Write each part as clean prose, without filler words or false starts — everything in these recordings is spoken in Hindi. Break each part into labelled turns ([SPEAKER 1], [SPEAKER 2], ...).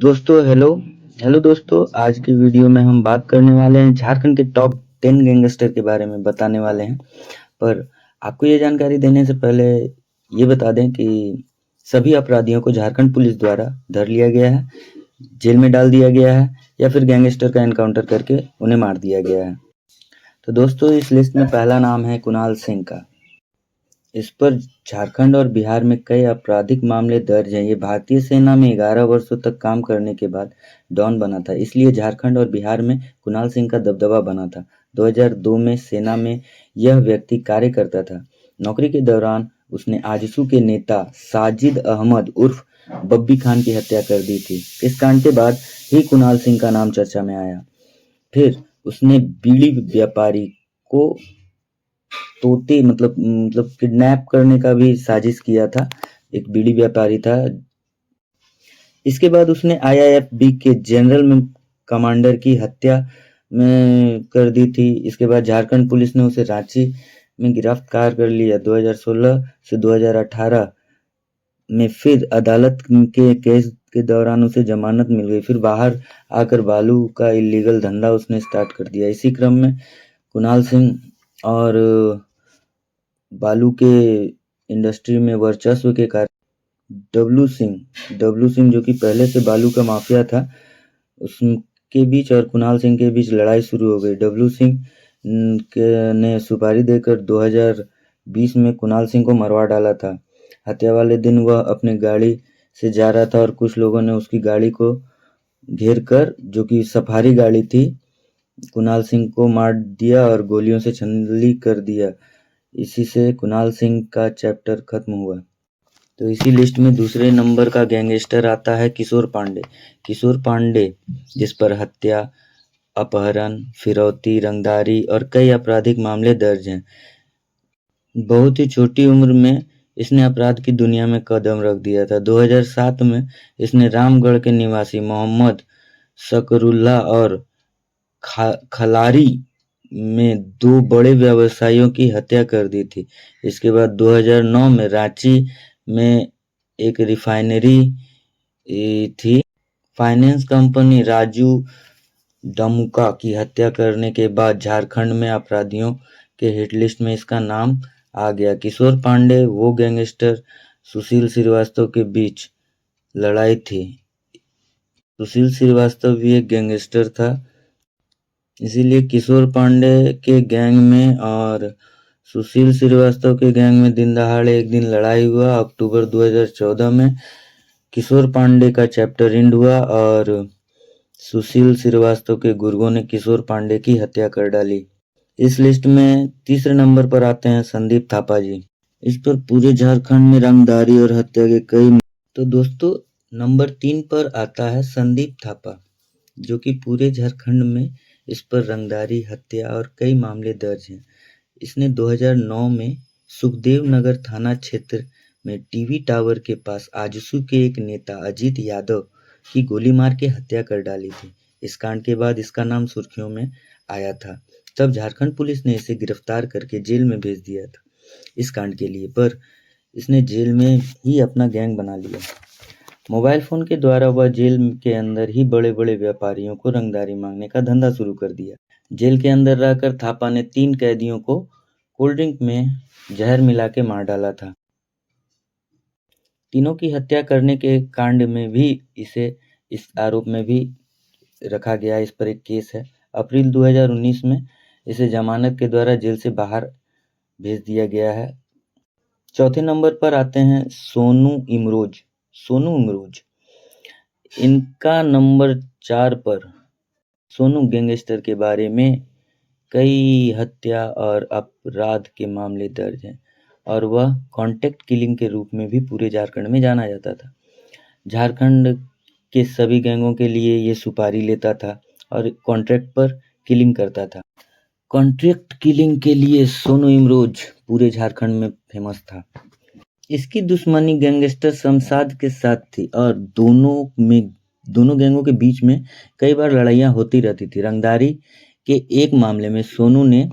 [SPEAKER 1] दोस्तों हेलो हेलो दोस्तों, आज की वीडियो में हम बात करने वाले हैं झारखंड के टॉप 10 गैंगस्टर के बारे में बताने वाले हैं। पर आपको ये जानकारी देने से पहले ये बता दें कि सभी अपराधियों को झारखंड पुलिस द्वारा धर लिया गया है, जेल में डाल दिया गया है या फिर गैंगस्टर का एनकाउंटर करके उन्हें मार दिया गया है। तो दोस्तों, इस लिस्ट में पहला नाम है कुणाल सिंह का। इस पर झारखंड और बिहार में कई आपराधिक मामले दर्ज हैं। ये भारतीय सेना में 11 वर्षों तक काम करने के बाद डॉन बना था, इसलिए झारखंड और बिहार में कुणाल सिंह का दबदबा बना था। 2002 में सेना में यह व्यक्ति कार्य करता था। नौकरी के दौरान उसने आजसू के नेता साजिद अहमद उर्फ बब्बी खान की हत्या कर दी थी। इस कांड के बाद ही कुणाल सिंह का नाम चर्चा में आया। फिर उसने बीड़ी व्यापारी को तोते मतलब किडनैप करने का भी साजिश किया था। एक बीड़ी व्यापारी था। इसके बाद उसने आईआईएफबी के जनरल में कमांडर की हत्या में कर दी थी। इसके बाद झारखंड पुलिस ने उसे रांची में गिरफ्तार कर लिया। 2016 से 2018 में फिर अदालत के केस के दौरान उसे जमानत मिल गई। फिर बाहर आकर बालू का इलीगल धंधा उसने स्टार्ट कर दिया। इसी क्रम में कुणाल सिंह और बालू के इंडस्ट्री में वर्चस्व के कारण डब्लू सिंह जो कि पहले से बालू का माफिया था, उसके बीच और कुणाल सिंह के बीच लड़ाई शुरू हो गई। डब्लू सिंह ने सुपारी देकर 2020 में कुणाल सिंह को मरवा डाला था। हत्या वाले दिन वह अपनी गाड़ी से जा रहा था और कुछ लोगों ने उसकी गाड़ी को घेर कर, जो कि सफारी गाड़ी थी, कुणाल सिंह को मार दिया और गोलियों से छलनी कर दिया। इसी से कुणाल सिंह का चैप्टर खत्म हुआ। तो इसी लिस्ट में दूसरे नंबर का गैंगस्टर आता है किशोर पांडे। किशोर पांडे जिस पर हत्या, अपहरण, फिरौती, रंगदारी और कई आपराधिक मामले दर्ज हैं। बहुत ही छोटी उम्र में इसने अपराध की दुनिया में कदम रख दिया था। 2007 में इसने रामगढ़ के निवासी मोहम्मद शकरुल्लाह और खलारी में 2 बड़े व्यवसायियों की हत्या कर दी थी। इसके बाद 2009 में रांची में एक रिफाइनरी थी। फाइनेंस कंपनी राजू डमुका की हत्या करने के बाद झारखंड में अपराधियों के हिट लिस्ट में इसका नाम आ गया। किशोर पांडे वो गैंगस्टर सुशील श्रीवास्तव के बीच लड़ाई थी। सुशील श्रीवास्तव भी एक गैंगस्टर था, इसीलिए किशोर पांडे के गैंग में और सुशील श्रीवास्तव के गैंग में दिन दहाड़े एक दिन लड़ाई हुआ। अक्टूबर 2014 में किशोर पांडे का चैप्टर एंड हुआ और सुशील श्रीवास्तव के गुर्गों ने किशोर पांडे की हत्या कर डाली। इस लिस्ट में तीसरे नंबर पर आते हैं संदीप थापा जी। इस पर पूरे झारखंड में रंगदारी और हत्या के कई। तो दोस्तों, नंबर 3 पर आता है संदीप थापा, जो कि पूरे झारखंड में इस पर रंगदारी, हत्या और कई मामले दर्ज हैं। इसने 2009 में सुखदेव नगर थाना क्षेत्र में टीवी टावर के पास आजसू के एक नेता अजीत यादव की गोली मार के हत्या कर डाली थी। इस कांड के बाद इसका नाम सुर्खियों में आया था। तब झारखंड पुलिस ने इसे गिरफ्तार करके जेल में भेज दिया था इस कांड के लिए, पर इसने जेल में ही अपना गैंग बना लिया। मोबाइल फोन के द्वारा वह जेल के अंदर ही बड़े बड़े व्यापारियों को रंगदारी मांगने का धंधा शुरू कर दिया। जेल के अंदर रहकर थापा ने 3 कैदियों को कोल्ड ड्रिंक में जहर मिला के मार डाला था। तीनों की हत्या करने के कांड में भी इसे इस आरोप में भी रखा गया। इस पर एक केस है। अप्रैल 2019 में इसे जमानत के द्वारा जेल से बाहर भेज दिया गया है। चौथे नंबर पर आते हैं सोनू इमरोज। इनका नंबर 4 पर सोनू गैंगस्टर के बारे में कई हत्या और अपराध के मामले दर्ज हैं और वह कॉन्टेक्ट किलिंग के रूप में भी पूरे झारखंड में जाना जाता था। झारखंड के सभी गैंगों के लिए ये सुपारी लेता था और कॉन्ट्रैक्ट पर किलिंग करता था। कॉन्ट्रैक्ट किलिंग के लिए सोनू इमरोज पूरे झारखंड में फेमस था। इसकी दुश्मनी गैंगस्टर शमशाद के साथ थी और दोनों गैंगों के बीच में कई बार लड़ाइयाँ होती रहती थी। रंगदारी के एक मामले में सोनू ने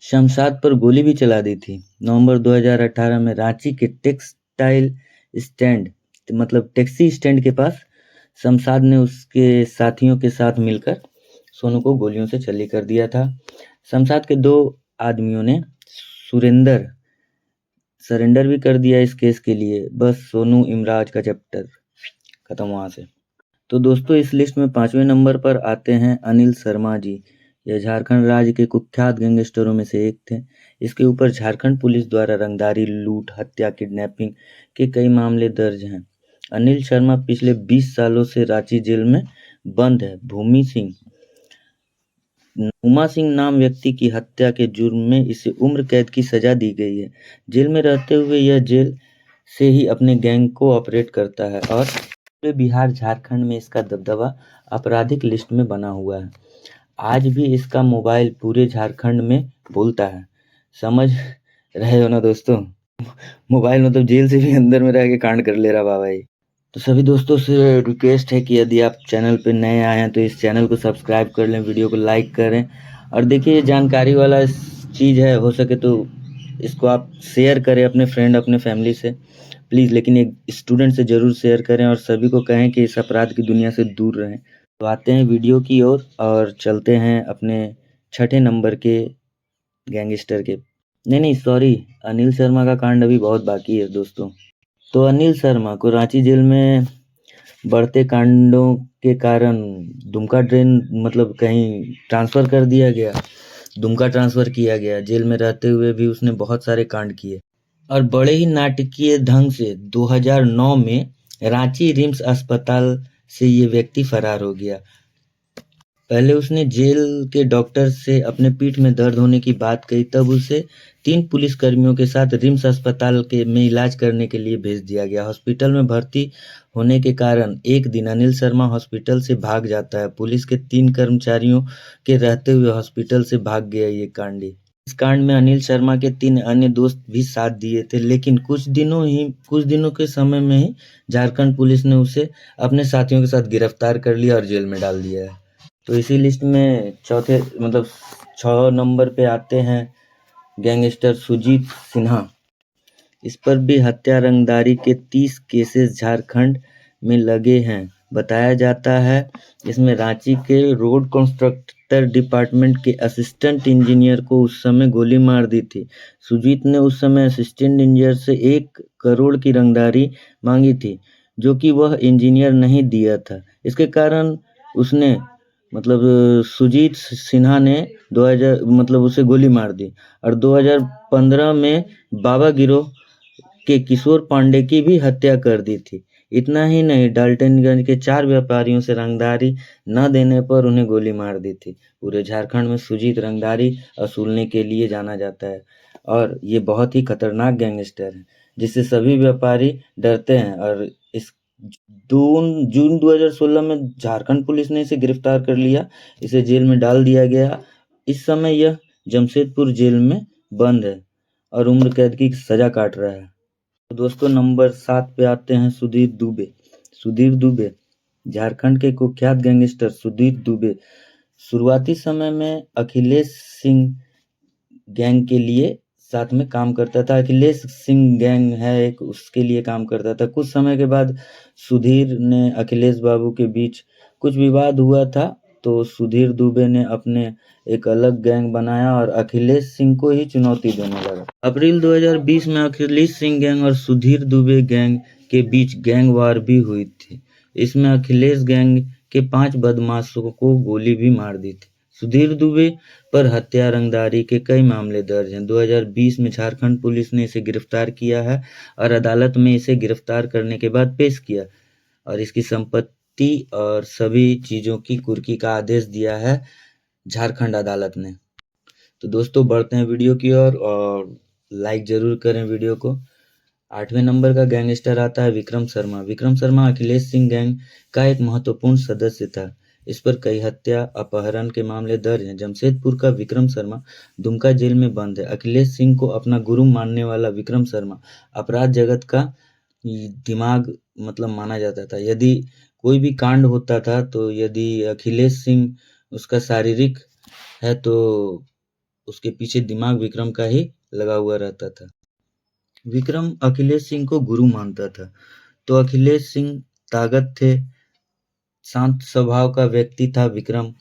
[SPEAKER 1] शमशाद पर गोली भी चला दी थी। नवंबर 2018 में रांची के टेक्सटाइल स्टैंड मतलब टैक्सी स्टैंड के पास शमशाद ने उसके साथियों के साथ मिलकर सोनू को गोलियों से छल्ली कर दिया था। शमशाद के 2 आदमियों ने सरेंडर भी कर दिया इस केस के लिए। बस सोनू इमराज का चैप्टर खत्म वहाँ से। तो दोस्तों इस लिस्ट में 5वें नंबर पर आते हैं अनिल शर्मा जी। यह झारखंड राज्य के कुख्यात गैंगस्टरों में से एक थे। इसके ऊपर झारखंड पुलिस द्वारा रंगदारी, लूट, हत्या, किडनैपिंग के कई मामले दर्ज हैं। अनिल शर्मा पिछले 20 सालों से रांची जेल में बंद है। उमा सिंह नाम व्यक्ति की हत्या के जुर्म में इसे उम्र कैद की सजा दी गई है। जेल में रहते हुए यह जेल से ही अपने गैंग को ऑपरेट करता है और पूरे बिहार झारखंड में इसका दबदबा आपराधिक लिस्ट में बना हुआ है। आज भी इसका मोबाइल पूरे झारखंड में बोलता है। समझ रहे हो ना दोस्तों? मोबाइल मतलब जेल से भी अंदर में रह के कांड कर ले रहा बाबा ये। तो सभी दोस्तों से रिक्वेस्ट है कि यदि आप चैनल पे नए आए हैं तो इस चैनल को सब्सक्राइब कर लें, वीडियो को लाइक करें और देखिए ये जानकारी वाला चीज़ है, हो सके तो इसको आप शेयर करें अपने फ्रेंड, अपने फैमिली से प्लीज़, लेकिन एक स्टूडेंट से ज़रूर शेयर करें और सभी को कहें कि इस अपराध की दुनिया से दूर रहें। तो आते हैं वीडियो की ओर और चलते हैं अपने 6ठे नंबर के गैंगस्टर के। नहीं सॉरी, अनिल शर्मा का कांड अभी बहुत बाकी है दोस्तों। तो अनिल शर्मा को रांची जेल में बढ़ते कांडों के कारण दुमका कहीं ट्रांसफ़र कर दिया गया। दुमका ट्रांसफ़र किया गया। जेल में रहते हुए भी उसने बहुत सारे कांड किए और बड़े ही नाटकीय ढंग से 2009 में रांची रिम्स अस्पताल से ये व्यक्ति फरार हो गया। पहले उसने जेल के डॉक्टर से अपने पीठ में दर्द होने की बात कही, तब उसे 3 पुलिसकर्मियों के साथ रिम्स अस्पताल में इलाज करने के लिए भेज दिया गया। हॉस्पिटल में भर्ती होने के कारण एक दिन अनिल शर्मा हॉस्पिटल से भाग जाता है। पुलिस के 3 कर्मचारियों के रहते हुए हॉस्पिटल से भाग गया ये कांडी। इस कांड में अनिल शर्मा के 3 अन्य दोस्त भी साथ दिए थे, लेकिन कुछ दिनों के समय में ही झारखंड पुलिस ने उसे अपने साथियों के साथ गिरफ्तार कर लिया और जेल में डाल दिया है। तो इसी लिस्ट में 6 नंबर पे आते हैं गैंगस्टर सुजीत सिन्हा। इस पर भी हत्या, रंगदारी के 30 केसेस झारखंड में लगे हैं। बताया जाता है इसमें रांची के रोड कंस्ट्रक्टर डिपार्टमेंट के असिस्टेंट इंजीनियर को उस समय गोली मार दी थी। सुजीत ने उस समय असिस्टेंट इंजीनियर से 1 करोड़ की रंगदारी मांगी थी, जो कि वह इंजीनियर नहीं दिया था। इसके कारण उसने सुजीत सिन्हा ने 2000 उसे गोली मार दी और 2015 में बाबा गिरोह के किशोर पांडे की भी हत्या कर दी थी। इतना ही नहीं, डाल्टनगंज के 4 व्यापारियों से रंगदारी न देने पर उन्हें गोली मार दी थी। पूरे झारखंड में सुजीत रंगदारी वसूलने के लिए जाना जाता है और ये बहुत ही खतरनाक गैंगस्टर है, जिससे सभी व्यापारी डरते हैं। और इस जून 2016 में झारखंड पुलिस ने इसे गिरफ्तार कर लिया। इसे जेल में डाल दिया गया। इस समय यह जमशेदपुर जेल में बंद है और उम्र कैद की सजा काट रहा है। तो दोस्तों नंबर 7 पे आते हैं सुधीर दुबे। झारखंड के कुख्यात गैंगस्टर सुधीर दुबे शुरुआती समय में अखिलेश सिंह गैंग के लिए साथ में काम करता था। अखिलेश सिंह गैंग है एक, उसके लिए काम करता था। कुछ समय के बाद सुधीर ने अखिलेश बाबू के बीच कुछ विवाद हुआ था, तो सुधीर दुबे ने अपने एक अलग गैंग बनाया और अखिलेश सिंह को ही चुनौती देने लगा। अप्रैल 2020 में अखिलेश सिंह गैंग और सुधीर दुबे गैंग के बीच गैंग वार भी हुई थी। इसमें अखिलेश गैंग के 5 बदमाशों को गोली भी मार दी थी। सुधीर दुबे पर हत्या, रंगदारी के कई मामले दर्ज हैं। 2020 में झारखंड पुलिस ने इसे गिरफ्तार किया है और अदालत में इसे गिरफ्तार करने के बाद पेश किया और इसकी संपत्ति और सभी चीजों की कुर्की का आदेश दिया है झारखंड अदालत ने। तो दोस्तों बढ़ते हैं वीडियो की ओर और लाइक जरूर करें वीडियो को। 8वें नंबर का गैंगस्टर आता है विक्रम शर्मा अखिलेश सिंह गैंग का एक महत्वपूर्ण सदस्य था। इस पर कई हत्या, अपहरण के मामले दर्ज हैं। जमशेदपुर का विक्रम शर्मा दुमका जेल में बंद है। अखिलेश सिंह को अपना गुरु मानने वाला विक्रम शर्मा अपराध जगत का दिमाग माना जाता था। यदि कोई भी कांड होता था तो यदि अखिलेश सिंह उसका शारीरिक है तो उसके पीछे दिमाग विक्रम का ही लगा हुआ रहता था। विक्रम अखिलेश सिंह को गुरु मानता था, तो अखिलेश सिंह ताकत थे शांत स्वभाव का व्यक्ति था विक्रम,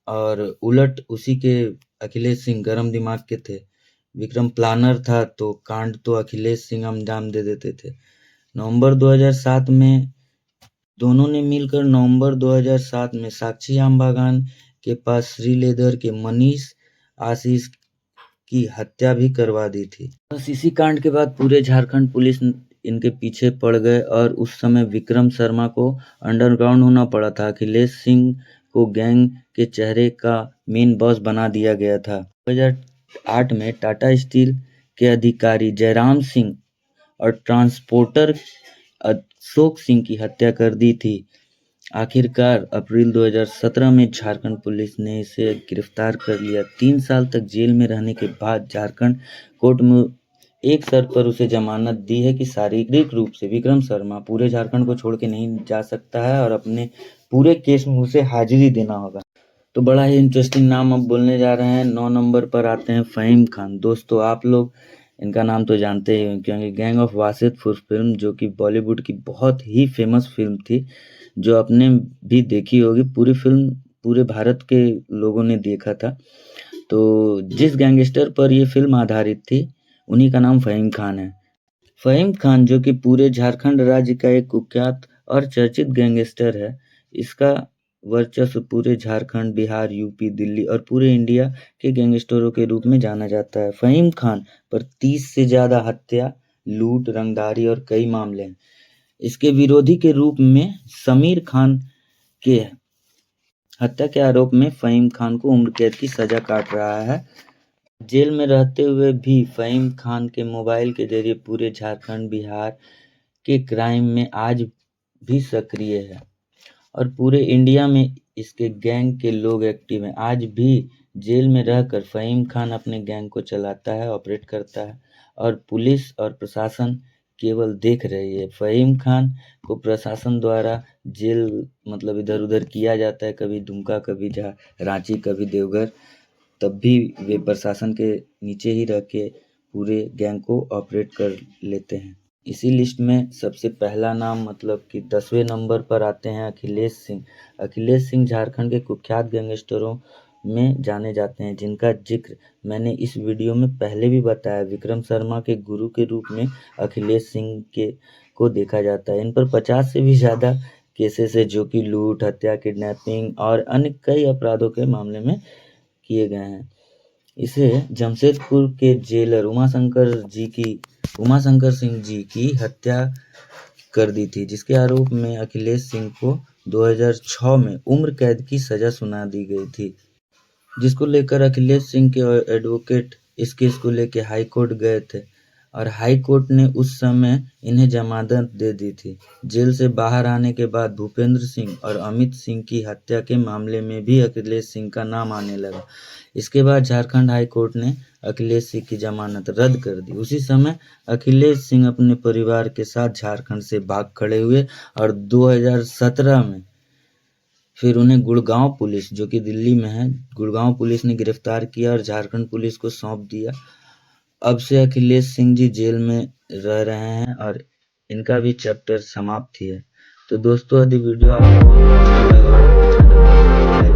[SPEAKER 1] और उलट उसी के अखिलेश सिंह गरम दिमाग के थे। विक्रम प्लानर था तो कांड तो अखिलेश सिंह अंजाम दे देते थे। नवंबर 2007 में दोनों ने मिलकर नवंबर 2007 में साक्षी आम बागान के पास श्रीलेदर के मनीष आशीष की हत्या भी करवा दी थी। बस इसी कांड के बाद पूरे झारखंड पुलिस इनके पीछे पड़ गए और उस समय विक्रम शर्मा को अंडरग्राउंड होना पड़ा था। अखिलेश सिंह को गैंग के चेहरे का मेन बॉस बना दिया गया था। 2008 में टाटा स्टील के अधिकारी जयराम सिंह और ट्रांसपोर्टर अशोक सिंह की हत्या कर दी थी। आखिरकार अप्रैल 2017 में झारखंड पुलिस ने इसे गिरफ्तार कर लिया। 3 साल तक जेल में रहने के बाद झारखंड कोर्ट में एक शर्त पर उसे जमानत दी है कि शारीरिक रूप से विक्रम शर्मा पूरे झारखंड को छोड़ के नहीं जा सकता है और अपने पूरे केस में उसे हाजिरी देना होगा। तो बड़ा ही इंटरेस्टिंग नाम अब बोलने जा रहे हैं। 9 नंबर पर आते हैं फ़हीम खान। दोस्तों आप लोग इनका नाम तो जानते ही होंगे, क्योंकि गैंग ऑफ वासेपुर फिल्म जो कि बॉलीवुड की बहुत ही फेमस फिल्म थी, जो आपने भी देखी होगी। पूरी फिल्म पूरे भारत के लोगों ने देखा था। तो जिस गैंगस्टर पर ये फिल्म आधारित थी उन्हीं का नाम फ़हीम खान है। फ़हीम खान जो कि पूरे झारखंड राज्य का एक कुख्यात और चर्चित गैंगस्टर है। इसका वर्चस्व पूरे झारखंड, बिहार, यूपी, दिल्ली और पूरे इंडिया के गैंगस्टरों के रूप में जाना जाता है। फ़हीम खान पर 30 से ज़्यादा हत्या, लूट, रंगदारी और कई मामले हैं। इसके विरोधी के रूप में समीर खान के हत्या के आरोप में फ़हीम खान को उम्र कैद की सजा काट रहा है। जेल में रहते हुए भी फ़हीम खान के मोबाइल के जरिए पूरे झारखंड, बिहार के क्राइम में आज भी सक्रिय है और पूरे इंडिया में इसके गैंग के लोग एक्टिव हैं। आज भी जेल में रहकर फ़हीम खान अपने गैंग को चलाता है, ऑपरेट करता है और पुलिस और प्रशासन केवल देख रही है। फ़हीम खान को प्रशासन द्वारा जेल मतलब इधर-उधर किया जाता है, कभी दुमका, कभी रांची, कभी देवघर, तब भी वे प्रशासन के नीचे ही रह के पूरे गैंग को ऑपरेट कर लेते हैं। इसी लिस्ट में सबसे पहला नाम मतलब कि 10वें नंबर पर आते हैं अखिलेश सिंह। अखिलेश सिंह झारखंड के कुख्यात गैंगस्टरों में जाने जाते हैं, जिनका जिक्र मैंने इस वीडियो में पहले भी बताया। विक्रम शर्मा के गुरु के रूप में अखिलेश सिंह को देखा जाता है। इन पर 50 से भी ज़्यादा केसेस है, जो कि लूट, हत्या, किडनैपिंग और अन्य कई अपराधों के मामले में किए गए हैं। इसे जमशेदपुर के जेलर उमाशंकर सिंह जी की हत्या कर दी थी, जिसके आरोप में अखिलेश सिंह को 2006 में उम्र कैद की सजा सुना दी गई थी, जिसको लेकर अखिलेश सिंह के एडवोकेट इस केस को लेकर हाई कोर्ट गए थे और हाई कोर्ट ने उस समय इन्हें जमानत दे दी थी। जेल से बाहर आने के बाद भूपेंद्र सिंह और अमित सिंह की हत्या के मामले में भी अखिलेश सिंह का नाम आने लगा। इसके बाद झारखंड हाई कोर्ट ने अखिलेश सिंह की जमानत रद्द कर दी। उसी समय अखिलेश सिंह अपने परिवार के साथ झारखंड से भाग खड़े हुए और 2017 में फिर उन्हें गुड़गांव पुलिस, जो कि दिल्ली में है, गुड़गांव पुलिस ने गिरफ्तार किया और झारखंड पुलिस को सौंप दिया। अब से अखिलेश सिंह जी जेल में रह रहे हैं और इनका भी चैप्टर समाप्त ही है। तो दोस्तों यदि वीडियो आपको अच्छा लगा हो तो चैनल को